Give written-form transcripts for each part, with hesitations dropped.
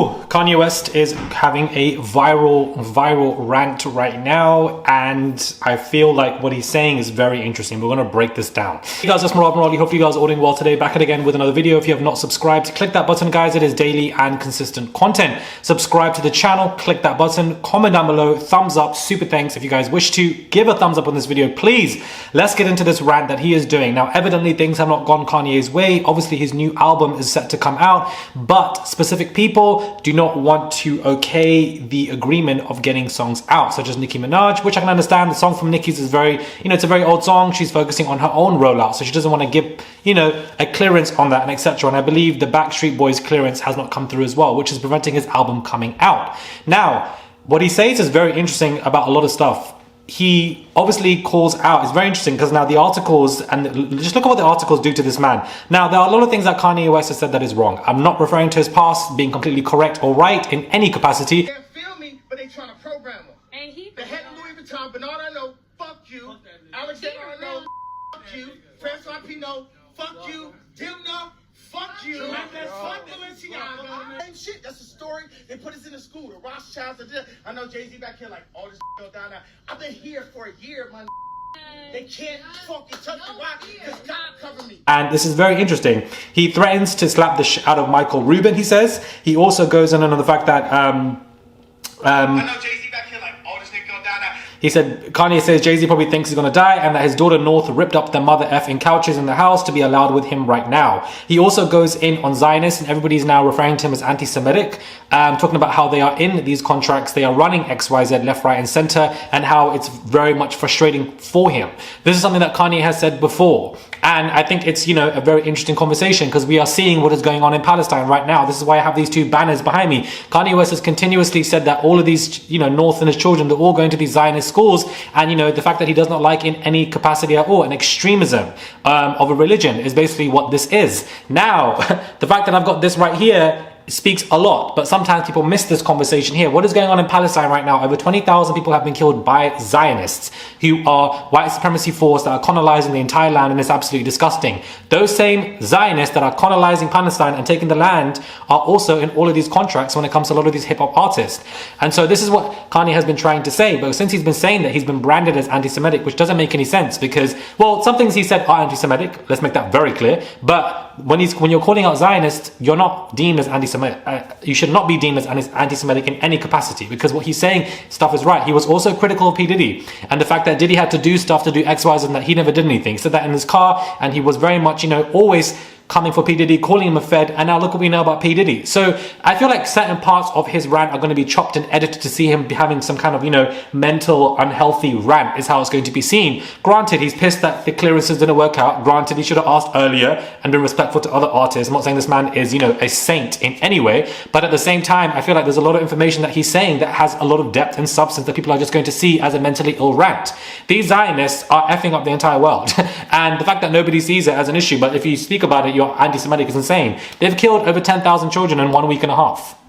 Kanye West is having a viral rant right now, and I feel like what he's saying is very interesting. We're going to break this down. Hey guys, it's Marali. Hope you guys are all doing well today. Back at again with another video. If you have not subscribed, click that button, guys. It is daily and consistent content. Subscribe to the channel, click that button, comment down below, thumbs up, super thanks. If you guys wish to give a thumbs up on this video, please. Let's get into this rant that he is doing. Now, evidently things have not gone Kanye's way. Obviously his new album is set to come out, but specific people do not want to okay the agreement of getting songs out, such as Nicki Minaj, which I can understand. The song from Nicki's is very, it's a very old song. She's focusing on her own rollout, so she doesn't want to give, a clearance on that and etc. And I believe the Backstreet Boys clearance has not come through as well, which is preventing his album coming out. Now, what he says is very interesting about a lot of stuff. He obviously calls out, it's very interesting because now the articles, and just look at what the articles do to this man. Now, there are a lot of things that Kanye West has said that is wrong. I'm not referring to his past being completely correct or right in any capacity. They can't feel me, but they trying to program him. And he The head of Louis Vuitton, Bernard Arnault, fuck you. Alexander Arnold, fuck you. Francois Pinault, fuck you. Dimna, fuck you. Fuck Balenciaga. Same shit, that's the story. They put us in the school, the Rothschilds. I know Jay-Z back here like, all this go down there. I've been here for a year, man. They can't fucking touch the rock because God cover me. And this is very interesting. He threatens to slap the shit out of Michael Rubin, he says. He also goes on the fact that I know Jay-Z back here like, all this nigga go down there. he said, Kanye says Jay-Z probably thinks he's gonna die and that his daughter North ripped up their mother effing couches in the house to be allowed with him right now. He also goes in on Zionists, and everybody's now referring to him as anti-Semitic, talking about how they are in these contracts, they are running XYZ left, right and center, and how it's very much frustrating for him. This is something that Kanye has said before. And I think it's, a very interesting conversation because we are seeing what is going on in Palestine right now. This is why I have these two banners behind me. Kanye West has continuously said that all of these, North and his children, they're all going to these Zionist schools. And, the fact that he does not like in any capacity at all, an extremism of a religion is basically what this is. Now, the fact that I've got this right here speaks a lot, but sometimes people miss this conversation here. What is going on in Palestine right now? Over 20,000 people have been killed by Zionists, who are white supremacy force that are colonizing the entire land, and it's absolutely disgusting. Those same Zionists that are colonizing Palestine and taking the land are also in all of these contracts when it comes to a lot of these hip-hop artists. And so this is what Kanye has been trying to say, but since he's been saying that, he's been branded as anti-Semitic, which doesn't make any sense because, well, some things he said are anti-Semitic, let's make that very clear, but when you're calling out Zionists, you're not deemed as anti-Semitic. You should not be deemed as anti-Semitic in any capacity, because what he's saying stuff is right. He was also critical of P. Diddy and the fact that Diddy had to do stuff to do X, Y, and that he never did anything. He said that in his car, and he was very much, always coming for P. Diddy, calling him a fed, and now look what we know about P. Diddy. So I feel like certain parts of his rant are going to be chopped and edited to see him having some kind of, mental unhealthy rant is how it's going to be seen. Granted, he's pissed that the clearances didn't work out. Granted, he should have asked earlier and been respectful to other artists. I'm not saying this man is, a saint in any way, but at the same time, I feel like there's a lot of information that he's saying that has a lot of depth and substance that people are just going to see as a mentally ill rant. These Zionists are effing up the entire world. And the fact that nobody sees it as an issue, but if you speak about it, you're anti-Semitic, is insane. They've killed over 10,000 children in 1 week and a half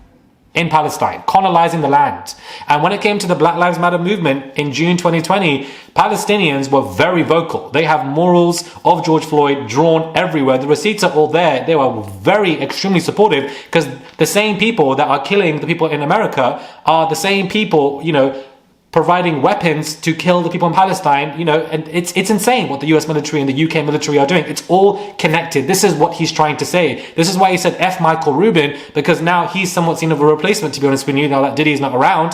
in Palestine, colonizing the land. And when it came to the Black Lives Matter movement in June 2020, Palestinians were very vocal. They have murals of George Floyd drawn everywhere. The receipts are all there. They were very, extremely supportive because the same people that are killing the people in America are the same people, providing weapons to kill the people in Palestine, and it's insane what the US military and the UK military are doing. It's all connected. This is what he's trying to say. This is why he said F Michael Rubin, because now he's somewhat seen of a replacement, to be honest with you, now that Diddy is not around.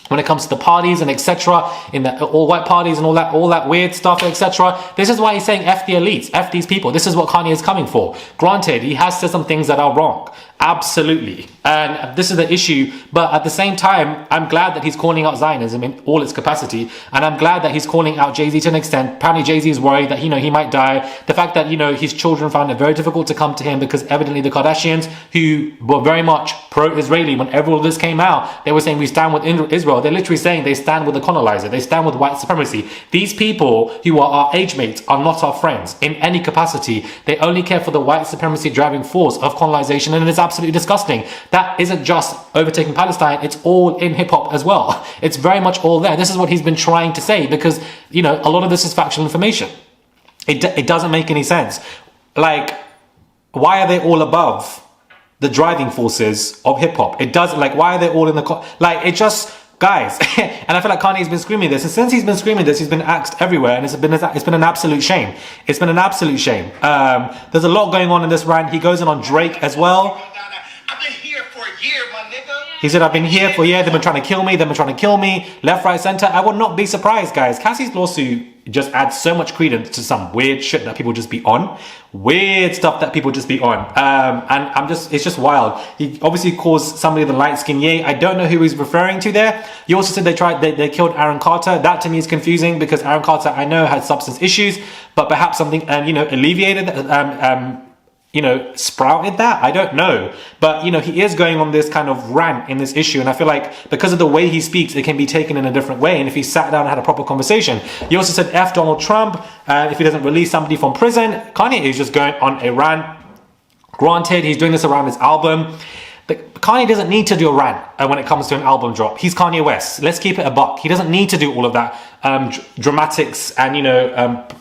When it comes to the parties and etc., in the all-white parties and all that weird stuff, etc. This is why he's saying F the elites, F these people. This is what Kanye is coming for. Granted, he has said some things that are wrong. Absolutely. And this is the issue. But at the same time, I'm glad that he's calling out Zionism in all its capacity. And I'm glad that he's calling out Jay-Z to an extent. Apparently Jay-Z is worried that, he might die. The fact that, his children found it very difficult to come to him because evidently the Kardashians, who were very much pro-Israeli when all of this came out, they were saying we stand with Israel. They're literally saying they stand with the colonizer. They stand with white supremacy. These people who are our age mates are not our friends in any capacity. They only care for the white supremacy driving force of colonization, and it is absolutely disgusting. That isn't just overtaking Palestine, it's all in hip-hop as well. It's very much all there. This is what he's been trying to say because, a lot of this is factual information. It doesn't make any sense. Like, why are they all above the driving forces of hip hop. It does, like, why are they all in the, like, it just, guys, and I feel like Kanye's been screaming this, and since he's been screaming this, he's been axed everywhere, and it's been an absolute shame. It's been an absolute shame. There's a lot going on in this rant. He goes in on Drake as well. I've been here for a year, my nigga. He said, I've been here for a year, they've been trying to kill me, left, right, center. I would not be surprised, guys. Cassie's lawsuit just adds so much credence to some weird shit that people just be on. Weird stuff that people just be on. And it's just wild. He obviously calls somebody the light skin Ye. I don't know who he's referring to there. He also said they killed Aaron Carter. That to me is confusing because Aaron Carter, I know, had substance issues, but perhaps something, alleviated, sprouted that. I don't know. But, he is going on this kind of rant in this issue. And I feel like because of the way he speaks, it can be taken in a different way. And if he sat down and had a proper conversation. He also said F Donald Trump if he doesn't release somebody from prison. Kanye is just going on a rant. Granted, he's doing this around his album. Kanye doesn't need to do a rant when it comes to an album drop. He's Kanye West. Let's keep it a buck. He doesn't need to do all of that dramatics and,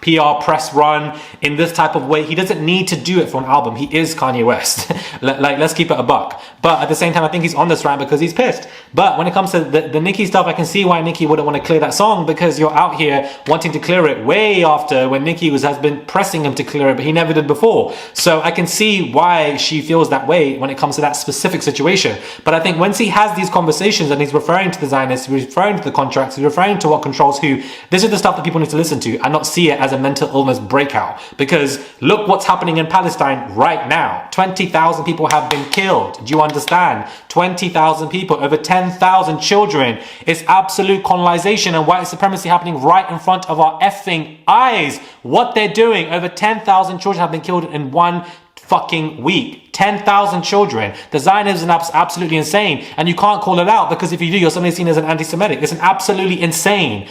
PR press run in this type of way. He doesn't need to do it for an album. He is Kanye West. Let's keep it a buck. But at the same time, I think he's on this rant because he's pissed. But when it comes to the Nicki stuff, I can see why Nicki wouldn't want to clear that song, because you're out here wanting to clear it way after when Nicki has been pressing him to clear it, but he never did before. So I can see why she feels that way when it comes to that specific situation. But I think once he has these conversations and he's referring to the Zionists, he's referring to the contracts, he's referring to what controls who, this is the stuff that people need to listen to and not see it as a mental illness breakout. Because look what's happening in Palestine right now. 20,000 people have been killed. Do you understand? 20,000 people, over 10,000 children. It's absolute colonization and white supremacy happening right in front of our effing eyes. What they're doing, over 10,000 children have been killed in one fucking week. 10,000 children. The Zionism is absolutely insane, and you can't call it out, because if you do, you're suddenly seen as an anti-Semitic. It's an absolutely insane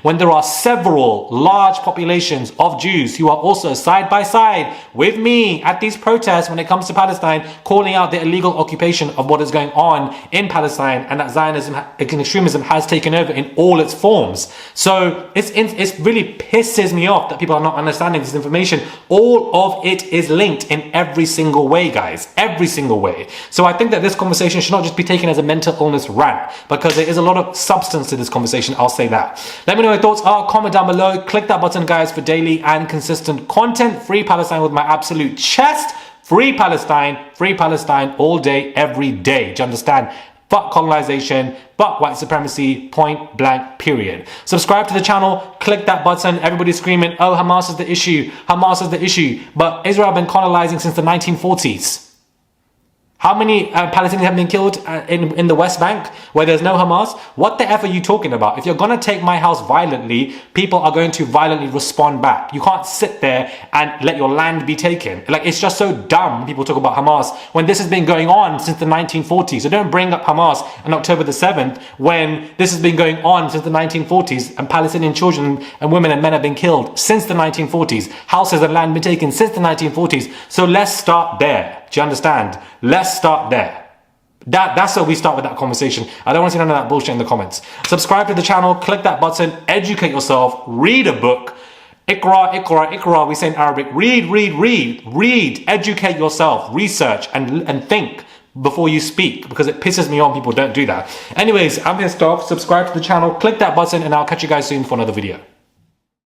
when there are several large populations of Jews who are also side by side with me at these protests when it comes to Palestine, calling out the illegal occupation of what is going on in Palestine, and that Zionism and extremism has taken over in all its forms. So it really pisses me off that people are not understanding this information. All of it is linked in every single way, guys. Every single way. So I think that this conversation should not just be taken as a mental illness rant, because there is a lot of substance to this conversation. I'll say that. Let me know what your thoughts are. Comment down below. Click that button, guys, for daily and consistent content. Free Palestine with my absolute chest. Free Palestine all day, every day. Do you understand? Fuck colonization, fuck white supremacy, point blank, period. Subscribe to the channel, click that button. Everybody's screaming, oh, Hamas is the issue, Hamas is the issue. But Israel have been colonizing since the 1940s. How many Palestinians have been killed in the West Bank where there's no Hamas? What the F are you talking about? If you're going to take my house violently, people are going to violently respond back. You can't sit there and let your land be taken. Like, it's just so dumb when people talk about Hamas when this has been going on since the 1940s. So don't bring up Hamas on October the 7th when this has been going on since the 1940s, and Palestinian children and women and men have been killed since the 1940s. Houses and land been taken since the 1940s. So let's start there. Do you understand? Let's start there. That's how we start with that conversation. I don't want to see none of that bullshit in the comments. Subscribe to the channel, click that button, educate yourself, read a book. Iqra, we say in Arabic. Read, educate yourself, research and think before you speak, because it pisses me on people don't do that. Anyways, I'm pissed off. Subscribe to the channel, click that button, and I'll catch you guys soon for another video.